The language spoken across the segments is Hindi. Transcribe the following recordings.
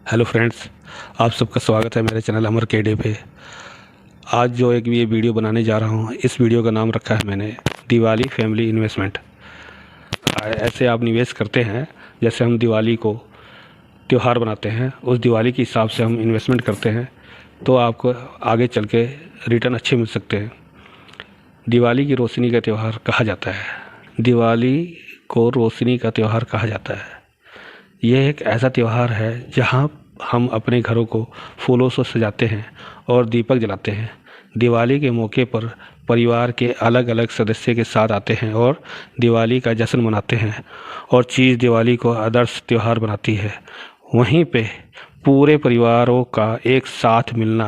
हेलो फ्रेंड्स, आप सबका स्वागत है मेरे चैनल अमर केडे पे। आज जो एक ये वीडियो बनाने जा रहा हूँ, इस वीडियो का नाम रखा है मैंने दिवाली फैमिली इन्वेस्टमेंट। ऐसे आप निवेश करते हैं जैसे हम दिवाली को त्यौहार बनाते हैं, उस दिवाली के हिसाब से हम इन्वेस्टमेंट करते हैं तो आपको आगे चल के रिटर्न अच्छे मिल सकते हैं। दिवाली की रोशनी का त्यौहार कहा जाता है। दिवाली को रोशनी का त्यौहार कहा जाता है। यह एक ऐसा त्यौहार है जहां हम अपने घरों को फूलों से सजाते हैं और दीपक जलाते हैं। दिवाली के मौके पर परिवार के अलग अलग सदस्य के साथ आते हैं और दिवाली का जश्न मनाते हैं और चीज़ दिवाली को आदर्श त्यौहार बनाती है। वहीं पे पूरे परिवारों का एक साथ मिलना,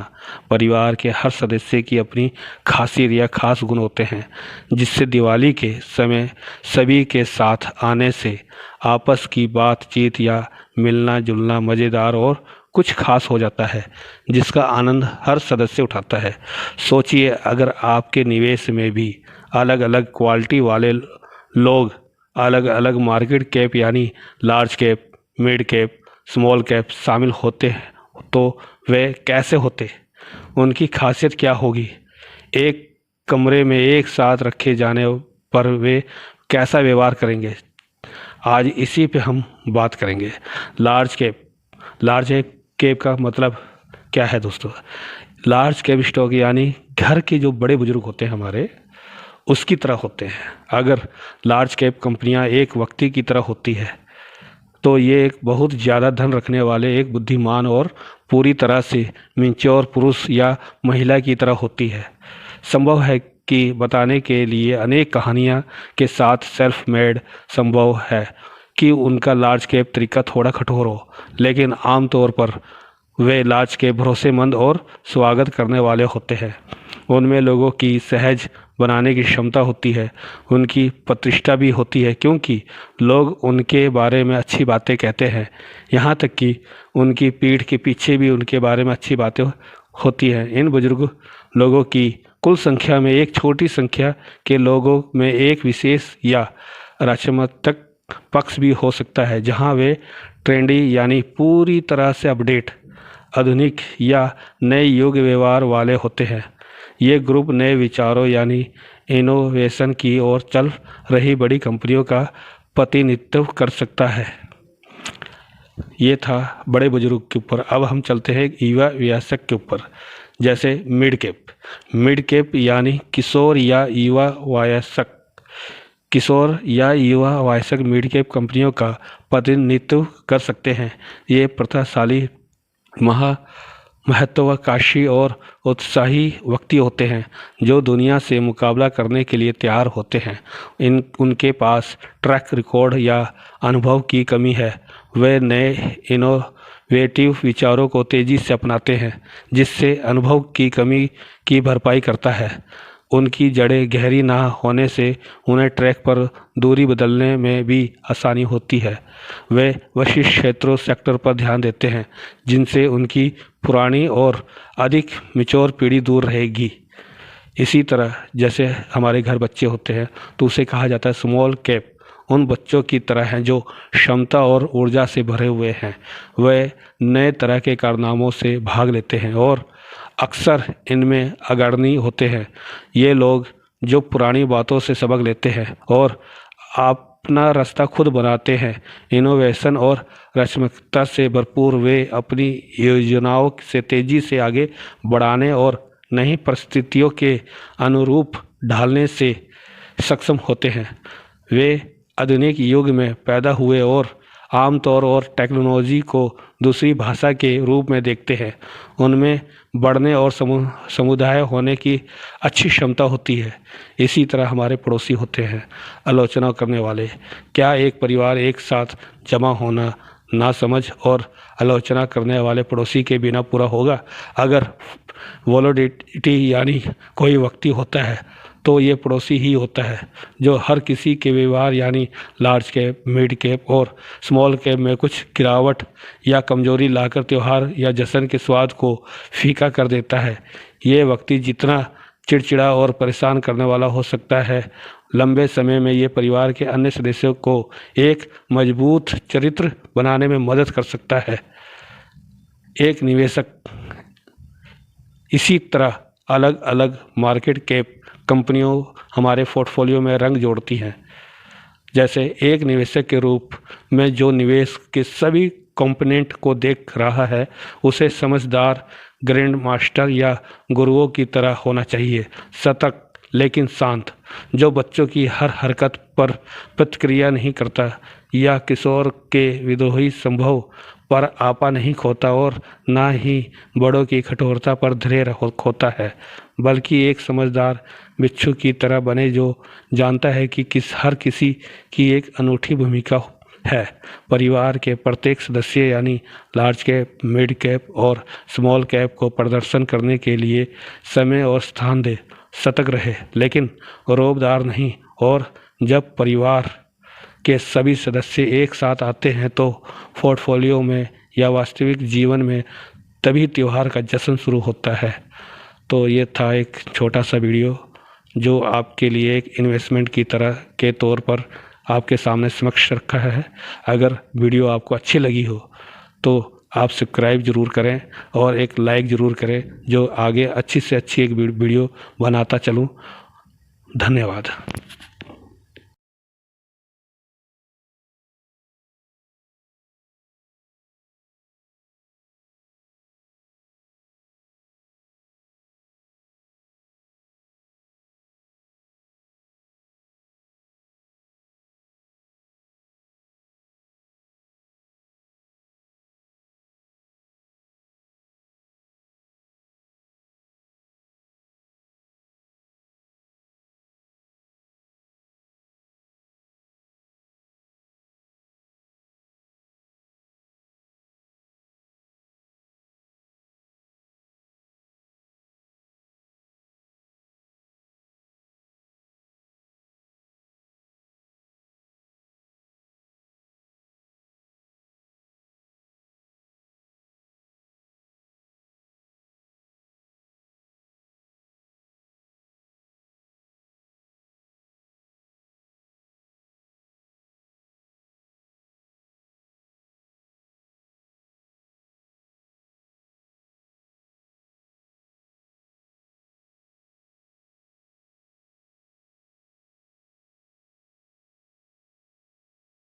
परिवार के हर सदस्य की अपनी खासियत या खास गुण होते हैं, जिससे दिवाली के समय सभी के साथ आने से आपस की बातचीत या मिलना जुलना मज़ेदार और कुछ खास हो जाता है, जिसका आनंद हर सदस्य उठाता है। सोचिए, अगर आपके निवेश में भी अलग अलग क्वालिटी वाले लोग अलग अलग मार्केट कैप यानी large cap, mid cap, small cap शामिल होते हैं तो वे कैसे होते, उनकी खासियत क्या होगी, एक कमरे में एक साथ रखे जाने पर वे कैसा व्यवहार करेंगे, आज इसी पे हम बात करेंगे। Large cap. लार्ज कैप का मतलब क्या है दोस्तों? लार्ज कैप स्टॉक यानी घर के जो बड़े बुजुर्ग होते हैं हमारे, उसकी तरह होते हैं। अगर लार्ज कैप कंपनियां एक व्यक्ति की तरह होती है तो ये एक बहुत ज़्यादा धन रखने वाले एक बुद्धिमान और पूरी तरह से मैच्योर पुरुष या महिला की तरह होती है। संभव है कि बताने के लिए अनेक कहानियाँ के साथ सेल्फ मेड संभव है कि उनका लार्ज कैप तरीका थोड़ा कठोर हो, लेकिन आमतौर पर वे लार्ज के भरोसेमंद और स्वागत करने वाले होते हैं। उनमें लोगों की सहज बनाने की क्षमता होती है, उनकी प्रतिष्ठा भी होती है क्योंकि लोग उनके बारे में अच्छी बातें कहते हैं। यहाँ तक कि उनकी पीठ के पीछे भी उनके बारे में अच्छी बातें होती हैं। इन बुजुर्ग लोगों की कुल संख्या में एक छोटी संख्या के लोगों में एक विशेष या रचनात्मक पक्ष भी हो सकता है, जहाँ वे ट्रेंडी यानी पूरी तरह से अपडेट, आधुनिक या नए युग व्यवहार वाले होते हैं। ये ग्रुप नए विचारों यानी इनोवेशन की ओर चल रही बड़ी कंपनियों का प्रतिनिधित्व कर सकता है। ये था बड़े बुजुर्ग के ऊपर। अब हम चलते हैं युवा वयस्क के ऊपर, जैसे मिड कैप। मिड कैप यानी किशोर या युवा वयस्क। किशोर या युवा वयस्क मिड कैप कंपनियों का प्रतिनिधित्व कर सकते हैं। ये प्रतिभाशाली, महत्वाकांक्षी और उत्साही व्यक्ति होते हैं जो दुनिया से मुकाबला करने के लिए तैयार होते हैं। उनके पास ट्रैक रिकॉर्ड या अनुभव की कमी है। वे नए इनोवेटिव विचारों को तेज़ी से अपनाते हैं, जिससे अनुभव की कमी की भरपाई करता है। उनकी जड़ें गहरी ना होने से उन्हें ट्रैक पर दूरी बदलने में भी आसानी होती है। वे विशिष्ट क्षेत्रों सेक्टर पर ध्यान देते हैं जिनसे उनकी पुरानी और अधिक मैच्योर पीढ़ी दूर रहेगी। इसी तरह जैसे हमारे घर बच्चे होते हैं तो उसे कहा जाता है स्मॉल कैप। उन बच्चों की तरह हैं जो क्षमता और ऊर्जा से भरे हुए हैं। वे नए तरह के कारनामों से भाग लेते हैं और अक्सर इनमें अग्रणी होते हैं। ये लोग जो पुरानी बातों से सबक लेते हैं और अपना रास्ता खुद बनाते हैं। इनोवेशन और रचनात्मकता से भरपूर वे अपनी योजनाओं से तेज़ी से आगे बढ़ाने और नई परिस्थितियों के अनुरूप ढालने से सक्षम होते हैं। वे आधुनिक युग में पैदा हुए और आमतौर और टेक्नोलॉजी को दूसरी भाषा के रूप में देखते हैं। उनमें बढ़ने और समुदाय होने की अच्छी क्षमता होती है। इसी तरह हमारे पड़ोसी होते हैं आलोचना करने वाले। क्या एक परिवार एक साथ जमा होना नासमझ और आलोचना करने वाले पड़ोसी के बिना पूरा होगा? अगर वोलेटिलिटी यानी कोई व्यक्ति होता है तो ये पड़ोसी ही होता है जो हर किसी के व्यवहार यानी लार्ज कैप, मिड कैप और स्मॉल कैप में कुछ गिरावट या कमजोरी लाकर त्यौहार या जश्न के स्वाद को फीका कर देता है। ये व्यक्ति जितना चिड़चिड़ा और परेशान करने वाला हो सकता है, लंबे समय में ये परिवार के अन्य सदस्यों को एक मजबूत चरित्र बनाने में मदद कर सकता है। एक निवेशक इसी तरह अलग अलग मार्केट कैप कंपनियों हमारे पोर्टफोलियो में रंग जोड़ती हैं। जैसे एक निवेशक के रूप में जो निवेश के सभी कंपोनेंट को देख रहा है, उसे समझदार ग्रैंड मास्टर या गुरुओं की तरह होना चाहिए, सतर्क लेकिन शांत, जो बच्चों की हर हरकत पर प्रतिक्रिया नहीं करता या किशोर के विद्रोही संभव पर आपा नहीं खोता और ना ही बड़ों की कठोरता पर धैर्य खोता है, बल्कि एक समझदार बिच्छू की तरह बने जो जानता है कि हर किसी की एक अनूठी भूमिका है। परिवार के प्रत्येक सदस्य यानी लार्ज कैप, मिड कैप और स्मॉल कैप को प्रदर्शन करने के लिए समय और स्थान दे, सतर्क रहे लेकिन रौबदार नहीं। और जब परिवार के सभी सदस्य एक साथ आते हैं तो पोर्टफोलियो में या वास्तविक जीवन में तभी त्योहार का जश्न शुरू होता है। तो ये था एक छोटा सा वीडियो जो आपके लिए एक इन्वेस्टमेंट की तरह के तौर पर आपके सामने समक्ष रखा है। अगर वीडियो आपको अच्छी लगी हो तो आप सब्सक्राइब ज़रूर करें और एक लाइक ज़रूर करें, जो आगे अच्छी से अच्छी एक वीडियो बनाता चलूँ। धन्यवाद।